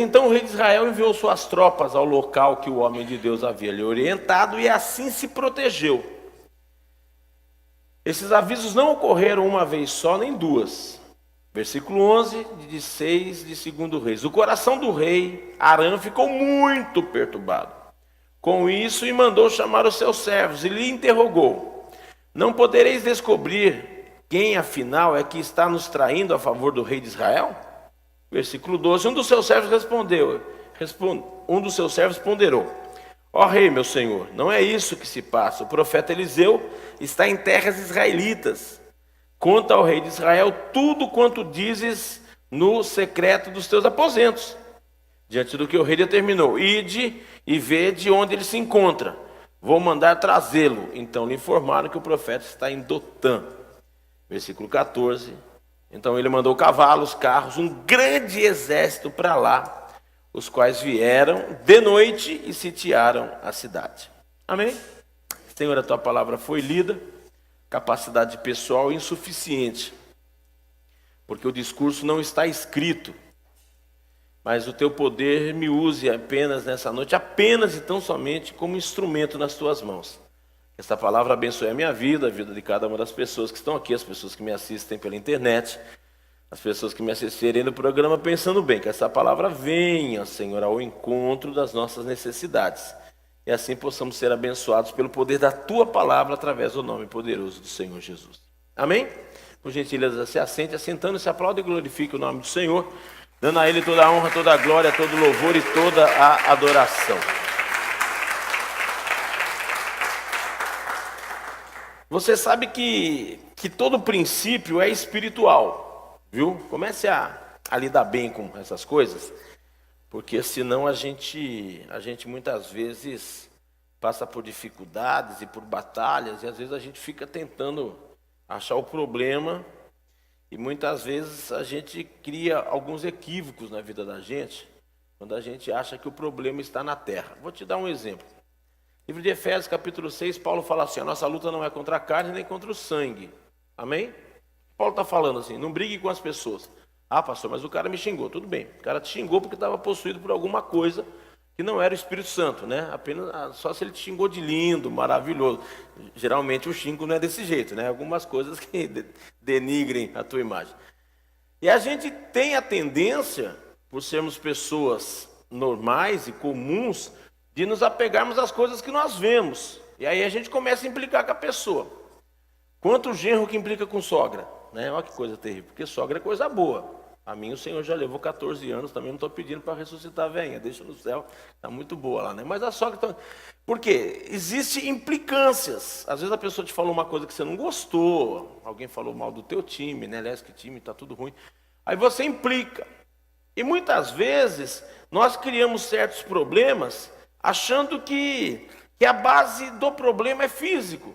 então o rei de Israel enviou suas tropas ao local que o homem de Deus havia lhe orientado e assim se protegeu. Esses avisos não ocorreram uma vez só, nem duas. Versículo 11 de 6 de 2 Reis. O coração do rei Aram ficou muito perturbado com isso e mandou chamar os seus servos e lhe interrogou: não podereis descobrir quem afinal é que está nos traindo a favor do rei de Israel? Versículo 12. Um dos seus servos ponderou: ó rei, meu senhor, não é isso que se passa. O profeta Eliseu está em terras israelitas. Conta ao rei de Israel tudo quanto dizes no secreto dos teus aposentos. Diante do que o rei determinou: ide e vede onde ele se encontra. Vou mandar trazê-lo. Então lhe informaram que o profeta está em Dotã. Versículo 14. Então ele mandou cavalos, carros, um grande exército para lá, os quais vieram de noite e sitiaram a cidade. Amém? Senhor, a tua palavra foi lida. Capacidade pessoal insuficiente, porque o discurso não está escrito, mas o teu poder me use apenas nessa noite, apenas e tão somente como instrumento nas tuas mãos. Que esta palavra abençoe a minha vida, a vida de cada uma das pessoas que estão aqui, as pessoas que me assistem pela internet, as pessoas que me assistirem no programa pensando bem, que essa palavra venha, Senhor, ao encontro das nossas necessidades. E assim possamos ser abençoados pelo poder da tua palavra através do nome poderoso do Senhor Jesus. Amém? Por gentileza, se assente, assentando, se aplaude e glorifique o nome do Senhor, dando a Ele toda a honra, toda a glória, todo o louvor e toda a adoração. Você sabe que todo princípio é espiritual, viu? Comece a lidar bem com essas coisas. Porque senão a gente muitas vezes passa por dificuldades e por batalhas, e às vezes a gente fica tentando achar o problema, e muitas vezes a gente cria alguns equívocos na vida da gente, quando a gente acha que o problema está na terra. Vou te dar um exemplo. Livro de Efésios, capítulo 6, Paulo fala assim: a nossa luta não é contra a carne nem contra o sangue. Amém? Paulo está falando assim: não brigue com as pessoas. Ah, pastor, mas o cara me xingou. Tudo bem, o cara te xingou porque estava possuído por alguma coisa que não era o Espírito Santo, né? Apenas só se ele te xingou de lindo, maravilhoso. Geralmente o xingo não é desse jeito, né? Algumas coisas que denigrem a tua imagem. E a gente tem a tendência, por sermos pessoas normais e comuns, de nos apegarmos às coisas que nós vemos. E aí a gente começa a implicar com a pessoa. Quanto genro que implica com sogra, né? Olha que coisa terrível, porque sogra é coisa boa. A mim o Senhor já levou 14 anos, também não estou pedindo para ressuscitar a velhinha, deixa no céu, está muito boa lá, né? Mas a sogra... Por quê? Existem implicâncias. Às vezes a pessoa te falou uma coisa que você não gostou, alguém falou mal do teu time, né? Aliás, que time, está tudo ruim. Aí você implica. E muitas vezes nós criamos certos problemas achando que a base do problema é físico.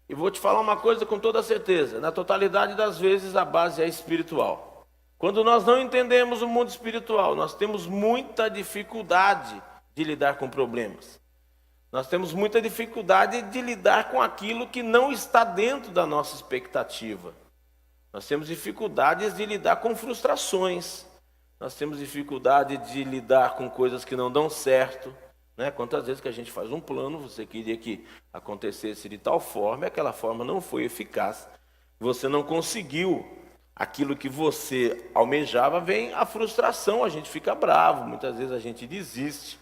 E vou te falar uma coisa com toda certeza: na totalidade das vezes a base é espiritual. Quando nós não entendemos o mundo espiritual, nós temos muita dificuldade de lidar com problemas. Nós temos muita dificuldade de lidar com aquilo que não está dentro da nossa expectativa. Nós temos dificuldades de lidar com frustrações. Nós temos dificuldade de lidar com coisas que não dão certo. Né? Quantas vezes que a gente faz um plano, você queria que acontecesse de tal forma, e aquela forma não foi eficaz. Você não conseguiu aquilo que você almejava, vem a frustração, a gente fica bravo, muitas vezes a gente desiste.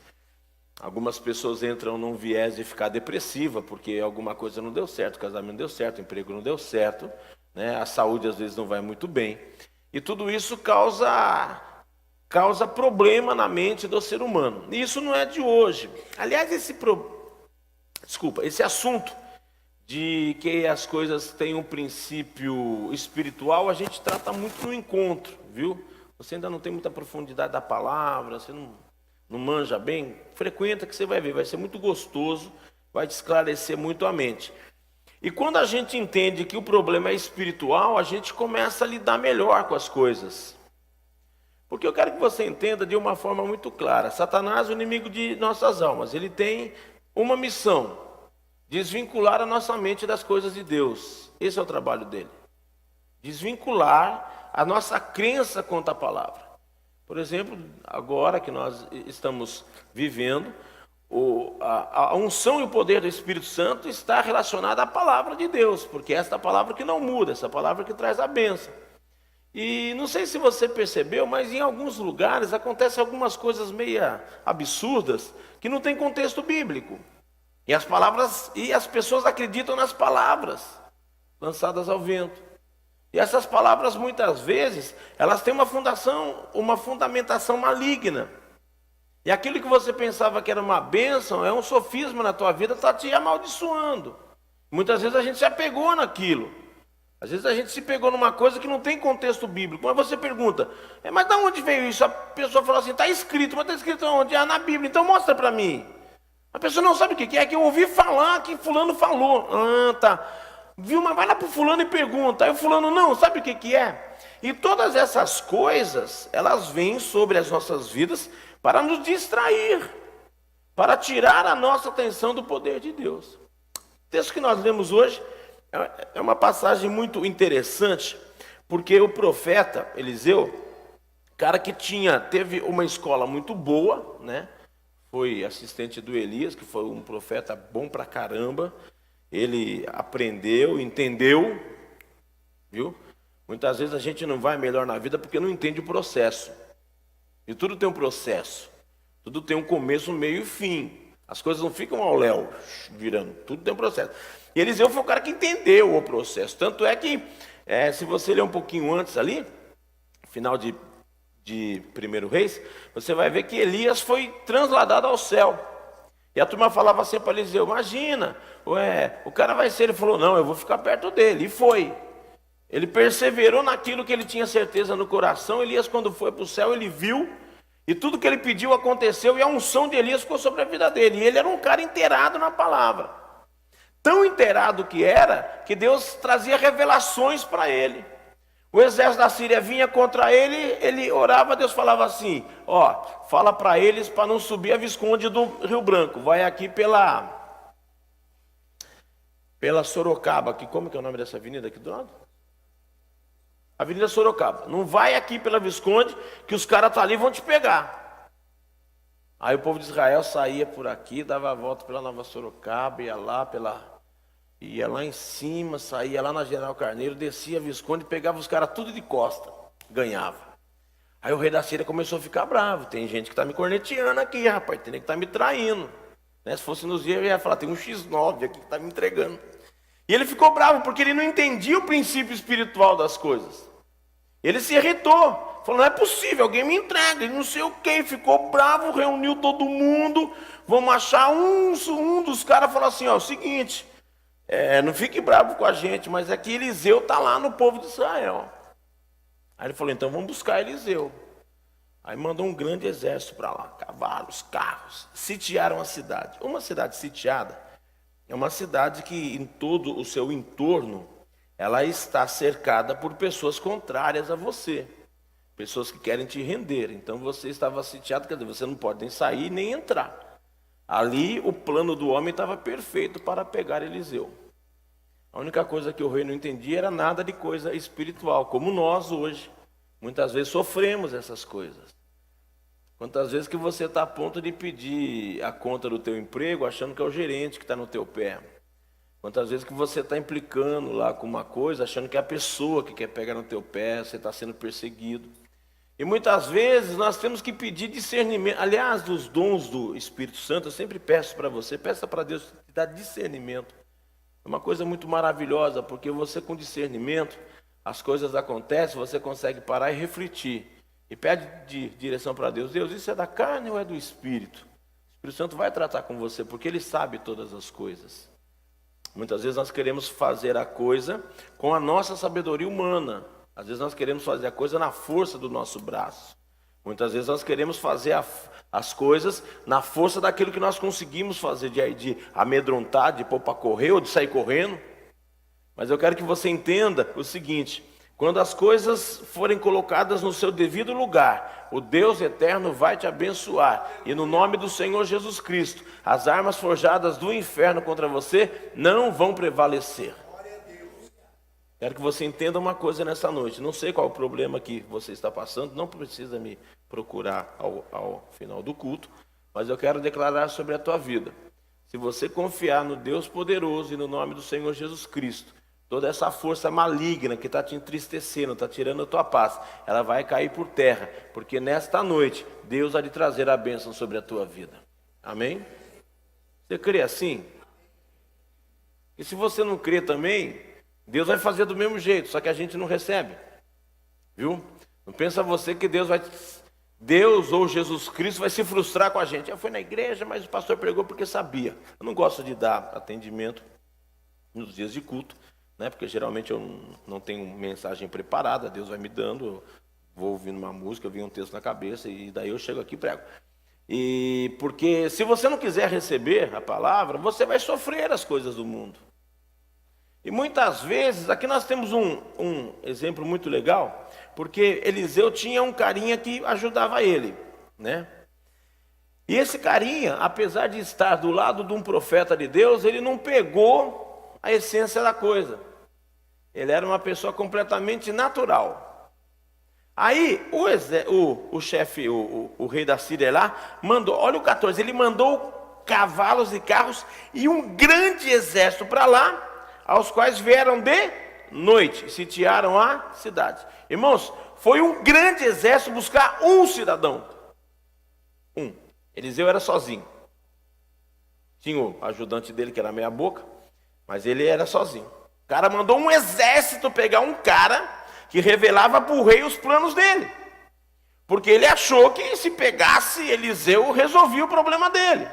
Algumas pessoas entram num viés de ficar depressiva, porque alguma coisa não deu certo, o casamento não deu certo, o emprego não deu certo, né? A saúde às vezes não vai muito bem. E tudo isso causa problema na mente do ser humano. E isso não é de hoje. Aliás, esse assunto de que as coisas têm um princípio espiritual, a gente trata muito no encontro, viu? Você ainda não tem muita profundidade da palavra, você não manja bem, frequenta que você vai ver, vai ser muito gostoso, vai te esclarecer muito a mente. E quando a gente entende que o problema é espiritual, a gente começa a lidar melhor com as coisas. Porque eu quero que você entenda de uma forma muito clara: Satanás, o inimigo de nossas almas, ele tem uma missão: desvincular a nossa mente das coisas de Deus. Esse é o trabalho dele. Desvincular a nossa crença quanto à palavra. Por exemplo, agora que nós estamos vivendo, a unção e o poder do Espírito Santo está relacionada à palavra de Deus, porque é esta palavra que não muda, essa palavra que traz a bênção. E não sei se você percebeu, mas em alguns lugares acontecem algumas coisas meio absurdas que não tem contexto bíblico. E as pessoas acreditam nas palavras lançadas ao vento. E essas palavras muitas vezes, elas têm uma fundamentação maligna. E aquilo que você pensava que era uma bênção, é um sofisma na tua vida, está te amaldiçoando. Muitas vezes a gente se apegou naquilo. Às vezes a gente se pegou numa coisa que não tem contexto bíblico. Mas você pergunta, mas de onde veio isso? A pessoa fala assim, está escrito, mas está escrito onde? Ah, na Bíblia, então mostra para mim. A pessoa não sabe o que é, que eu ouvi falar que fulano falou. Ah, tá. Viu, mas vai lá para o fulano e pergunta. Aí o fulano não, sabe o que é? E todas essas coisas, elas vêm sobre as nossas vidas para nos distrair, para tirar a nossa atenção do poder de Deus. O texto que nós lemos hoje é uma passagem muito interessante, porque o profeta Eliseu, cara que teve uma escola muito boa, né? Foi assistente do Elias, que foi um profeta bom pra caramba. Ele aprendeu, entendeu, viu? Muitas vezes a gente não vai melhor na vida porque não entende o processo. E tudo tem um processo, tudo tem um começo, um meio e fim. As coisas não ficam ao léu, virando, tudo tem um processo. E Eliseu foi o cara que entendeu o processo. Tanto é que, se você ler um pouquinho antes ali, final de 1 Reis, você vai ver que Elias foi transladado ao céu. E a turma falava assim para Eliseu, imagina, o cara vai ser. Ele falou, não, eu vou ficar perto dele. E foi. Ele perseverou naquilo que ele tinha certeza no coração. Elias, quando foi para o céu, ele viu. E tudo que ele pediu aconteceu. E a unção de Elias ficou sobre a vida dele. E ele era um cara inteirado na palavra. Tão inteirado que era, que Deus trazia revelações para ele. O exército da Síria vinha contra ele, ele orava, Deus falava assim, fala para eles para não subir a Visconde do Rio Branco, vai aqui pela Sorocaba, aqui, como que é o nome dessa avenida aqui do lado? Avenida Sorocaba, não vai aqui pela Visconde, que os caras estão ali e vão te pegar. Aí o povo de Israel saía por aqui, dava a volta pela Nova Sorocaba, ia lá em cima, saía lá na General Carneiro, descia a Visconde, pegava os caras tudo de costa, ganhava. Aí o rei da Síria começou a ficar bravo. Tem gente que está me corneteando aqui, rapaz, tem gente que está me traindo. Né? Se fosse nos dias, eu ia falar, tem um X9 aqui que está me entregando. E ele ficou bravo, porque ele não entendia o princípio espiritual das coisas. Ele se irritou, falou, não é possível, alguém me entrega, ele não sei o que, ficou bravo, reuniu todo mundo, vamos achar um dos caras, falou assim, o seguinte... não fique bravo com a gente, mas é que Eliseu está lá no povo de Israel. Aí ele falou, então vamos buscar Eliseu. Aí mandou um grande exército para lá, cavalos, carros, sitiaram a cidade. Uma cidade sitiada é uma cidade que em todo o seu entorno, ela está cercada por pessoas contrárias a você. Pessoas que querem te render. Então você estava sitiado, quer dizer, você não pode nem sair nem entrar. Ali o plano do homem estava perfeito para pegar Eliseu. A única coisa que o rei não entendia era nada de coisa espiritual, como nós hoje. Muitas vezes sofremos essas coisas. Quantas vezes que você está a ponto de pedir a conta do teu emprego, achando que é o gerente que está no teu pé. Quantas vezes que você está implicando lá com uma coisa, achando que é a pessoa que quer pegar no teu pé, você está sendo perseguido. E muitas vezes nós temos que pedir discernimento. Aliás, dos dons do Espírito Santo, eu sempre peço para você, peça para Deus te dar discernimento. É uma coisa muito maravilhosa, porque você com discernimento, as coisas acontecem, você consegue parar e refletir. E pede de direção para Deus. Deus, isso é da carne ou é do Espírito? O Espírito Santo vai tratar com você, porque Ele sabe todas as coisas. Muitas vezes nós queremos fazer a coisa com a nossa sabedoria humana. Às vezes nós queremos fazer a coisa na força do nosso braço. Muitas vezes nós queremos fazer as coisas na força daquilo que nós conseguimos fazer, de amedrontar, de pôr para correr ou de sair correndo. Mas eu quero que você entenda o seguinte, quando as coisas forem colocadas no seu devido lugar, o Deus eterno vai te abençoar. E no nome do Senhor Jesus Cristo, as armas forjadas do inferno contra você não vão prevalecer. Quero que você entenda uma coisa nessa noite. Não sei qual é o problema que você está passando, não precisa me procurar ao final do culto, mas eu quero declarar sobre a tua vida. Se você confiar no Deus poderoso e no nome do Senhor Jesus Cristo, toda essa força maligna que está te entristecendo, está tirando a tua paz, ela vai cair por terra, porque nesta noite Deus vai lhe trazer a bênção sobre a tua vida. Amém? Você crê assim? E se você não crê também, Deus vai fazer do mesmo jeito, só que a gente não recebe. Viu? Não pensa você que Deus ou Jesus Cristo vai se frustrar com a gente. Eu fui na igreja, mas o pastor pregou porque sabia. Eu não gosto de dar atendimento nos dias de culto, né? Porque geralmente eu não tenho mensagem preparada, Deus vai me dando, eu vou ouvindo uma música, eu vi um texto na cabeça e daí eu chego aqui e prego. E porque se você não quiser receber a palavra, você vai sofrer as coisas do mundo. E muitas vezes, aqui nós temos um exemplo muito legal, porque Eliseu tinha um carinha que ajudava ele, né? E esse carinha, apesar de estar do lado de um profeta de Deus, ele não pegou a essência da coisa. Ele era uma pessoa completamente natural. Aí o chefe, o rei da Síria lá, mandou, olha o 14, ele mandou cavalos e carros e um grande exército para lá, aos quais vieram de noite e sitiaram a cidade. Irmãos, foi um grande exército buscar um cidadão. Eliseu era sozinho. Tinha o ajudante dele que era meia boca, mas ele era sozinho. O cara mandou um exército pegar um cara que revelava para o rei os planos dele. Porque ele achou que se pegasse Eliseu, resolvia o problema dele.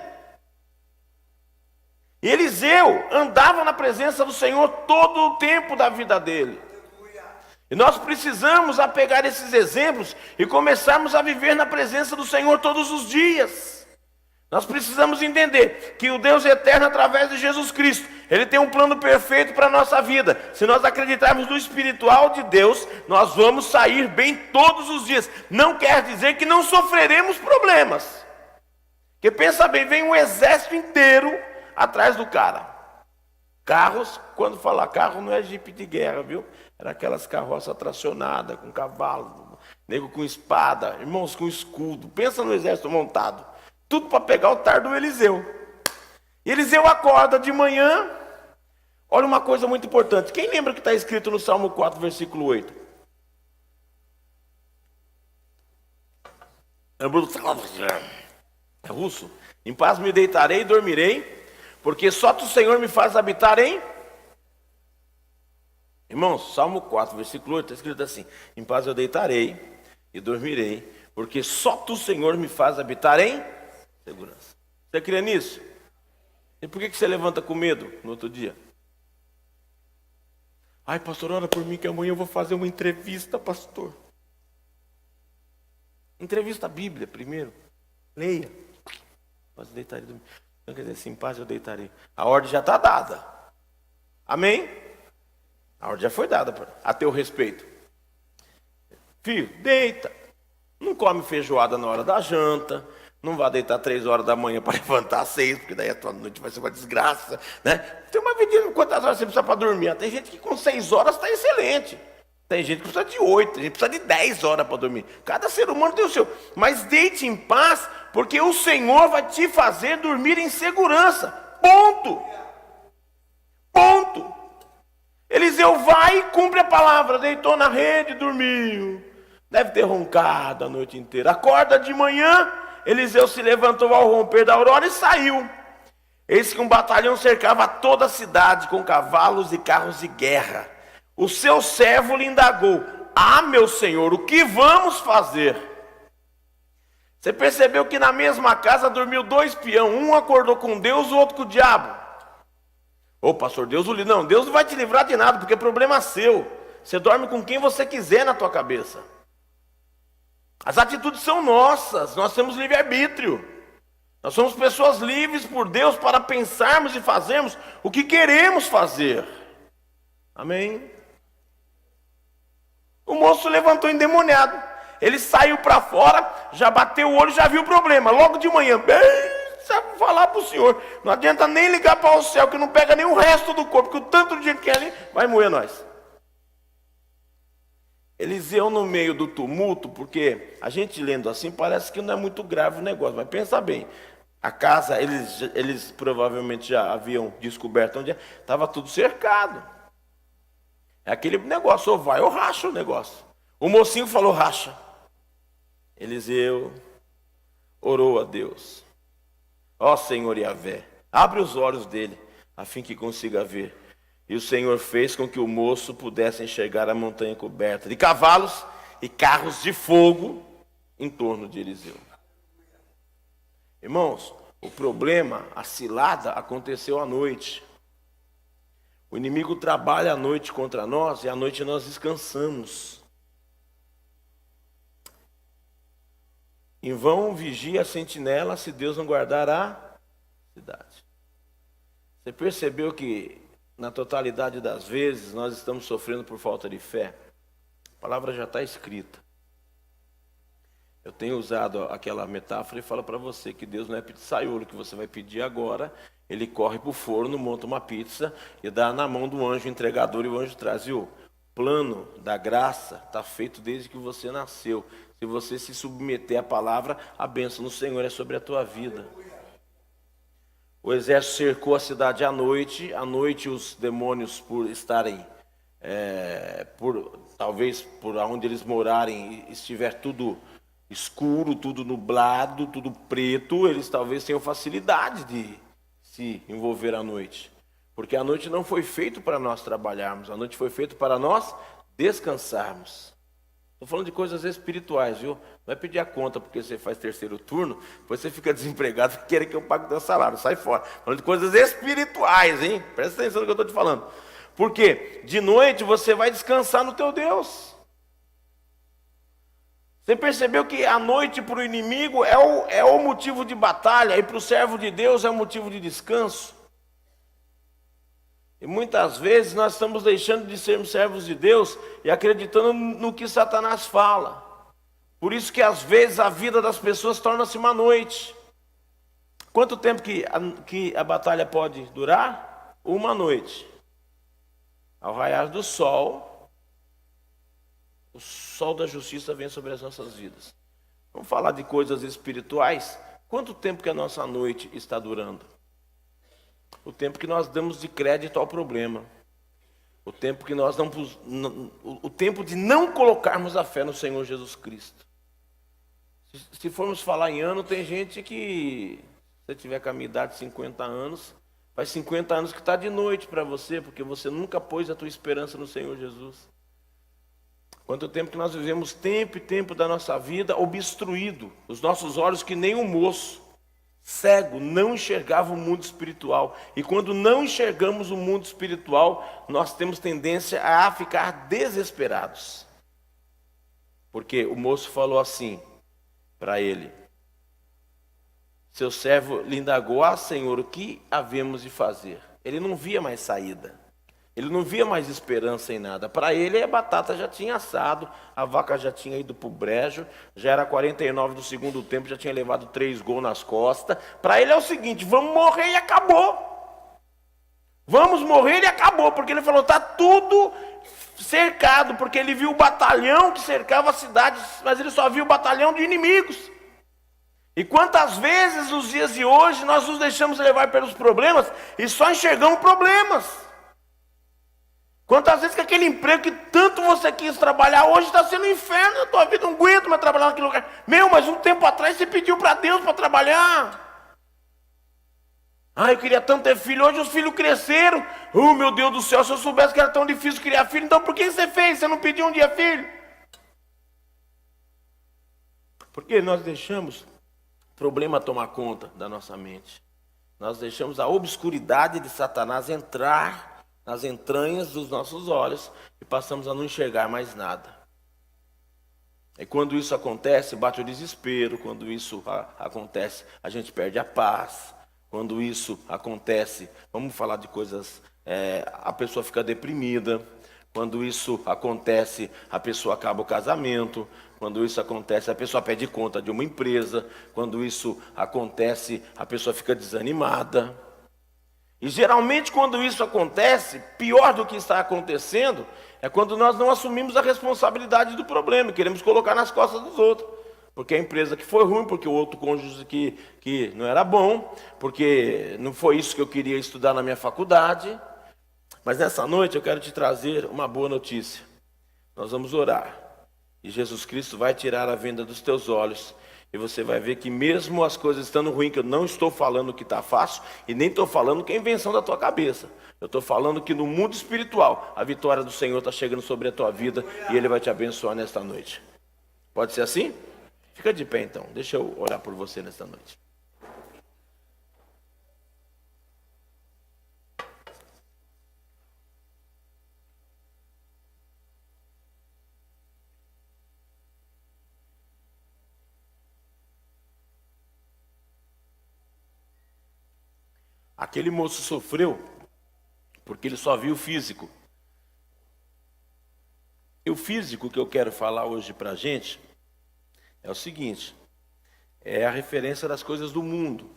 E Eliseu andava na presença do Senhor todo o tempo da vida dele. E nós precisamos apegar esses exemplos e começarmos a viver na presença do Senhor todos os dias. Nós precisamos entender que o Deus eterno, através de Jesus Cristo, Ele tem um plano perfeito para a nossa vida. Se nós acreditarmos no espiritual de Deus, nós vamos sair bem todos os dias. Não quer dizer que não sofreremos problemas. Porque pensa bem, vem um exército inteiro atrás do cara. Carros, quando falar carro, não é jipe de guerra, viu? Era aquelas carroças tracionadas, com cavalo, nego com espada, irmãos com escudo. Pensa no exército montado. Tudo para pegar o tardo do Eliseu. E Eliseu acorda de manhã. Olha uma coisa muito importante. Quem lembra que está escrito no Salmo 4, versículo 8? É russo? Em paz me deitarei e dormirei, porque só tu, Senhor, me faz habitar em... Irmãos, Salmo 4, versículo 8, está escrito assim: em paz eu deitarei e dormirei, porque só tu, Senhor, me faz habitar em segurança. Você crê nisso? E por que você levanta com medo no outro dia? Ai, pastor, ora por mim que amanhã eu vou fazer uma entrevista, pastor. Entrevista a Bíblia primeiro. Leia. Paz eu deitarei e dormirei. Não quer dizer assim, em paz eu deitarei. A ordem já está dada. Amém? A ordem já foi dada a teu respeito. Filho, deita. Não come feijoada na hora da janta. Não vá deitar 3 horas da manhã para levantar às 6, porque daí a tua noite vai ser uma desgraça, né? Tem uma medida, quantas horas você precisa para dormir? Tem gente que com 6 horas está excelente. Tem gente que precisa de 8, tem gente que precisa de 10 horas para dormir. Cada ser humano tem o seu. Mas deite em paz, porque o Senhor vai te fazer dormir em segurança. Ponto. Ponto. Eliseu vai e cumpre a palavra. Deitou na rede, dormiu. Deve ter roncado a noite inteira. Acorda de manhã, Eliseu se levantou ao romper da aurora e saiu. Eis que um batalhão cercava toda a cidade com cavalos e carros de guerra. O seu servo lhe indagou: ah, meu senhor, o que vamos fazer? Você percebeu que na mesma casa dormiu 2 peão, um acordou com Deus, o outro com o diabo. Ô pastor, Deus não vai te livrar de nada, porque é problema seu. Você dorme com quem você quiser na tua cabeça. As atitudes são nossas, nós temos livre-arbítrio. Nós somos pessoas livres por Deus para pensarmos e fazermos o que queremos fazer. Amém? O moço levantou endemoniado. Ele saiu para fora, já bateu o olho, já viu o problema. Logo de manhã, sabe falar para o Senhor. Não adianta nem ligar para o céu, que não pega nem o resto do corpo, que o tanto de gente que é ali vai moer nós. Eliseu no meio do tumulto, porque a gente lendo assim parece que não é muito grave o negócio, mas pensa bem, a casa, eles provavelmente já haviam descoberto onde estava tudo cercado. É aquele negócio, ou vai ou racha o negócio. O mocinho falou racha. Eliseu orou a Deus. Ó Senhor Yahvé, abre os olhos dele, a fim que consiga ver. E o Senhor fez com que o moço pudesse enxergar a montanha coberta de cavalos e carros de fogo em torno de Eliseu. Irmãos, o problema, a cilada, aconteceu à noite. O inimigo trabalha à noite contra nós e à noite nós descansamos. Em vão vigia a sentinela se Deus não guardar a cidade. Você percebeu que na totalidade das vezes nós estamos sofrendo por falta de fé? A palavra já está escrita. Eu tenho usado aquela metáfora e falo para você que Deus não é pizzaiolo, que você vai pedir agora, ele corre para o forno, monta uma pizza e dá na mão do anjo entregador e o anjo traz. E o plano da graça está feito desde que você nasceu. Se você se submeter à palavra, a bênção do Senhor é sobre a tua vida. O exército cercou a cidade à noite os demônios por estarem, talvez por onde eles morarem, estiver tudo escuro, tudo nublado, tudo preto, eles talvez tenham facilidade de se envolver à noite. Porque a noite não foi feita para nós trabalharmos, a noite foi feita para nós descansarmos. Estou falando de coisas espirituais, viu? Não é pedir a conta porque você faz terceiro turno, depois você fica desempregado e quer que eu pague o teu salário, sai fora. Falando de coisas espirituais, hein? Presta atenção no que eu estou te falando. Porque de noite você vai descansar no teu Deus. Você percebeu que a noite para o inimigo é o motivo de batalha e para o servo de Deus é o motivo de descanso? E muitas vezes nós estamos deixando de sermos servos de Deus e acreditando no que Satanás fala. Por isso que às vezes a vida das pessoas torna-se uma noite. Quanto tempo que a batalha pode durar? Uma noite. Ao raiar do sol, o sol da justiça vem sobre as nossas vidas. Vamos falar de coisas espirituais? Quanto tempo que a nossa noite está durando? O tempo que nós damos de crédito ao problema. O tempo que nós o tempo de não colocarmos a fé no Senhor Jesus Cristo. Se formos falar em ano, tem gente que, se você tiver com a minha idade de 50 anos, faz 50 anos que está de noite para você, porque você nunca pôs a tua esperança no Senhor Jesus. Quanto tempo que nós vivemos tempo e tempo da nossa vida obstruído, os nossos olhos que nem um moço, cego, não enxergava o mundo espiritual. E quando não enxergamos o mundo espiritual, nós temos tendência a ficar desesperados. Porque o moço falou assim para ele: seu servo lhe indagou, Senhor, o que havemos de fazer? Ele não via mais saída. Ele não via mais esperança em nada. Para ele, a batata já tinha assado, a vaca já tinha ido para o brejo, já era 49 do segundo tempo, já tinha levado 3 gols nas costas. Para ele é o seguinte: vamos morrer e acabou. Vamos morrer e acabou, porque ele falou, está tudo cercado, porque ele viu o batalhão que cercava a cidade, mas ele só viu o batalhão de inimigos. E quantas vezes nos dias de hoje nós nos deixamos levar pelos problemas e só enxergamos problemas? Quantas vezes que aquele emprego que tanto você quis trabalhar hoje está sendo um inferno, a tua vida não aguenta mais trabalhar naquele lugar. Mas um tempo atrás você pediu para Deus para trabalhar. Eu queria tanto ter filho, hoje os filhos cresceram. Meu Deus do céu, se eu soubesse que era tão difícil criar filho, então por que você fez? Você não pediu um dia filho? Porque nós deixamos o problema tomar conta da nossa mente. Nós deixamos a obscuridade de Satanás entrar nas entranhas dos nossos olhos e passamos a não enxergar mais nada. E quando isso acontece, bate o desespero. Quando isso acontece, a gente perde a paz. Quando isso acontece, vamos falar de coisas, a pessoa fica deprimida. Quando isso acontece, a pessoa acaba o casamento. Quando isso acontece, a pessoa pede conta de uma empresa. Quando isso acontece, a pessoa fica desanimada. E geralmente quando isso acontece, pior do que está acontecendo, é quando nós não assumimos a responsabilidade do problema e queremos colocar nas costas dos outros. Porque a empresa que foi ruim, porque o outro cônjuge que não era bom, porque não foi isso que eu queria estudar na minha faculdade. Mas nessa noite eu quero te trazer uma boa notícia. Nós vamos orar. E Jesus Cristo vai tirar a venda dos teus olhos. E você vai ver que mesmo as coisas estando ruins, que eu não estou falando que está fácil, e nem estou falando que é invenção da tua cabeça. Eu estou falando que no mundo espiritual, a vitória do Senhor está chegando sobre a tua vida, e Ele vai te abençoar nesta noite. Pode ser assim? Fica de pé então, deixa eu orar por você nesta noite. Aquele moço sofreu porque ele só viu o físico. E o físico que eu quero falar hoje para a gente é o seguinte: é a referência das coisas do mundo.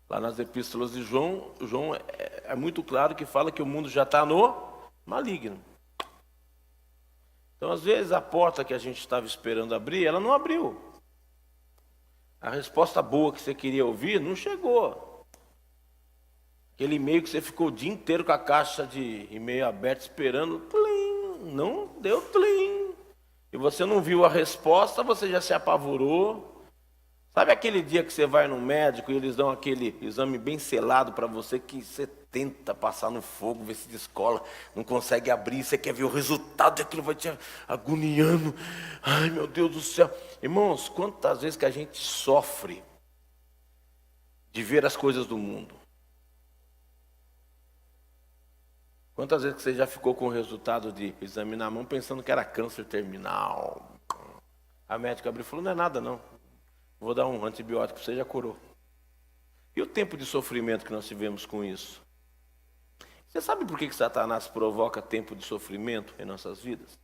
Lá nas epístolas de João é muito claro que fala que o mundo já está no maligno. Então, às vezes, a porta que a gente estava esperando abrir, ela não abriu. A resposta boa que você queria ouvir não chegou. Aquele e-mail que você ficou o dia inteiro com a caixa de e-mail aberta esperando, tlim, não deu tlim. E você não viu a resposta, você já se apavorou. Sabe aquele dia que você vai no médico e eles dão aquele exame bem selado para você, que você tenta passar no fogo, ver se descola, não consegue abrir, você quer ver o resultado e aquilo vai te agoniando. Ai, meu Deus do céu. Irmãos, quantas vezes que a gente sofre de ver as coisas do mundo? Quantas vezes que você já ficou com o resultado de exame na mão pensando que era câncer terminal? A médica abriu e falou, não é nada não. Vou dar um antibiótico, você já curou. E o tempo de sofrimento que nós tivemos com isso? Você sabe por que Satanás provoca tempo de sofrimento em nossas vidas?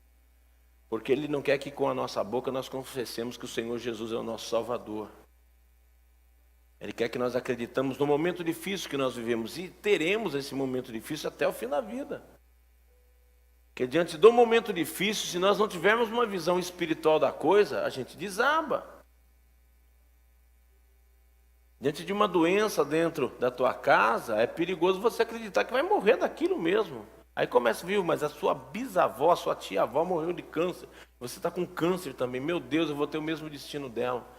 Porque ele não quer que com a nossa boca nós confessemos que o Senhor Jesus é o nosso Salvador. Ele quer que nós acreditamos no momento difícil que nós vivemos. E teremos esse momento difícil até o fim da vida. Porque diante do momento difícil, se nós não tivermos uma visão espiritual da coisa, a gente desaba. Diante de uma doença dentro da tua casa, é perigoso você acreditar que vai morrer daquilo mesmo. Aí começa, viu, mas a sua bisavó, a sua tia-avó morreu de câncer. Você está com câncer também. Meu Deus, eu vou ter o mesmo destino dela.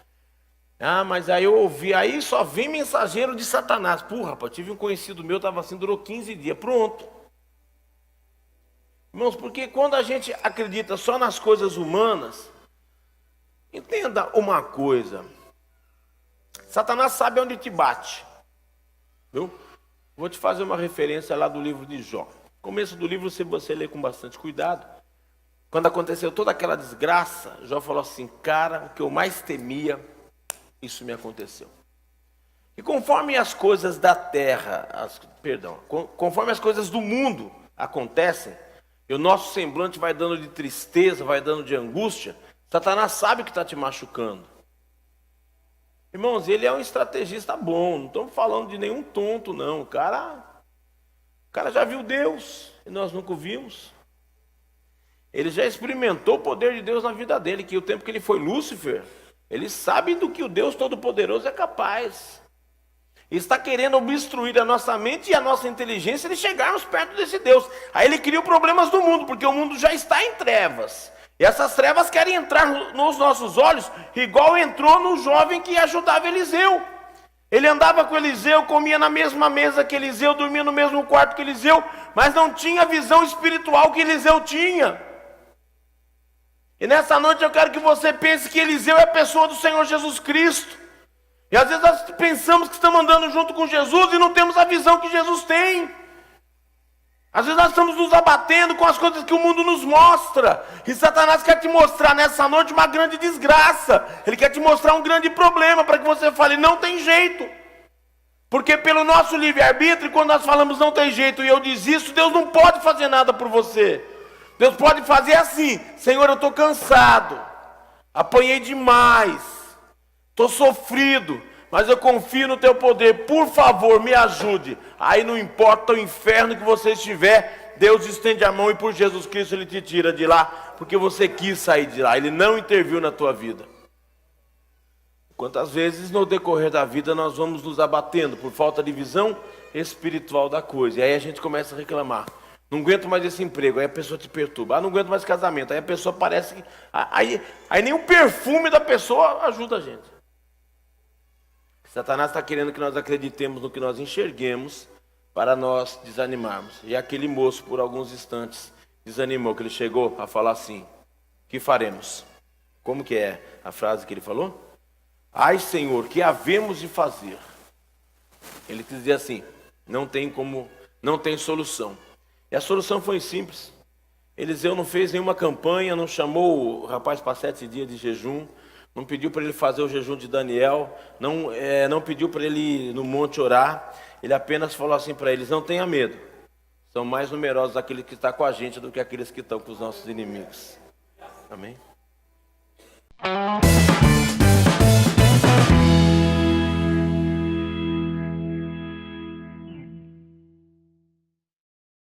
Ah, mas aí eu ouvi, aí só vem mensageiro de Satanás. Porra, rapaz, tive um conhecido meu, estava assim, durou 15 dias. Pronto. Irmãos, porque quando a gente acredita só nas coisas humanas, entenda uma coisa. Satanás sabe onde te bate. Viu? Vou te fazer uma referência lá do livro de Jó. No começo do livro, se você ler com bastante cuidado, quando aconteceu toda aquela desgraça, Jó falou assim, cara, o que eu mais temia, isso me aconteceu. E conforme as coisas da terra, conforme as coisas do mundo acontecem, e o nosso semblante vai dando de tristeza, vai dando de angústia, Satanás sabe que está te machucando. Irmãos, ele é um estrategista bom, não estamos falando de nenhum tonto não, o cara já viu Deus, e nós nunca o vimos. Ele já experimentou o poder de Deus na vida dele, que o tempo que ele foi Lúcifer, ele sabe do que o Deus Todo-Poderoso é capaz. Ele está querendo obstruir a nossa mente e a nossa inteligência de chegarmos perto desse Deus. Aí ele cria problemas do mundo, porque o mundo já está em trevas. E essas trevas querem entrar nos nossos olhos, igual entrou no jovem que ajudava Eliseu. Ele andava com Eliseu, comia na mesma mesa que Eliseu, dormia no mesmo quarto que Eliseu, mas não tinha a visão espiritual que Eliseu tinha. E nessa noite eu quero que você pense que Eliseu é a pessoa do Senhor Jesus Cristo. E às vezes nós pensamos que estamos andando junto com Jesus e não temos a visão que Jesus tem. Às vezes nós estamos nos abatendo com as coisas que o mundo nos mostra. E Satanás quer te mostrar nessa noite uma grande desgraça. Ele quer te mostrar um grande problema para que você fale, não tem jeito. Porque pelo nosso livre-arbítrio, quando nós falamos não tem jeito e eu desisto, Deus não pode fazer nada por você. Deus pode fazer assim, Senhor, eu estou cansado, apanhei demais, estou sofrido, mas eu confio no teu poder, por favor, me ajude. Aí não importa o inferno que você estiver, Deus estende a mão e por Jesus Cristo Ele te tira de lá, porque você quis sair de lá, Ele não interviu na tua vida. Quantas vezes no decorrer da vida nós vamos nos abatendo por falta de visão espiritual da coisa, e aí a gente começa a reclamar. Não aguento mais esse emprego, aí a pessoa te perturba. Não aguento mais esse casamento, aí a pessoa parece que... Aí nem o perfume da pessoa ajuda a gente. Satanás está querendo que nós acreditemos no que nós enxerguemos para nós desanimarmos. E aquele moço, por alguns instantes, desanimou, que ele chegou a falar assim: que faremos? Como que é a frase que ele falou? Ai, Senhor, que havemos de fazer? Ele dizia assim: não tem solução. E a solução foi simples. Eliseu não fez nenhuma campanha, não chamou o rapaz para 7 dias de jejum, não pediu para ele fazer o jejum de Daniel, não pediu para ele ir no monte orar. Ele apenas falou assim para eles: não tenha medo, são mais numerosos aqueles que estão com a gente do que aqueles que estão com os nossos inimigos. Amém?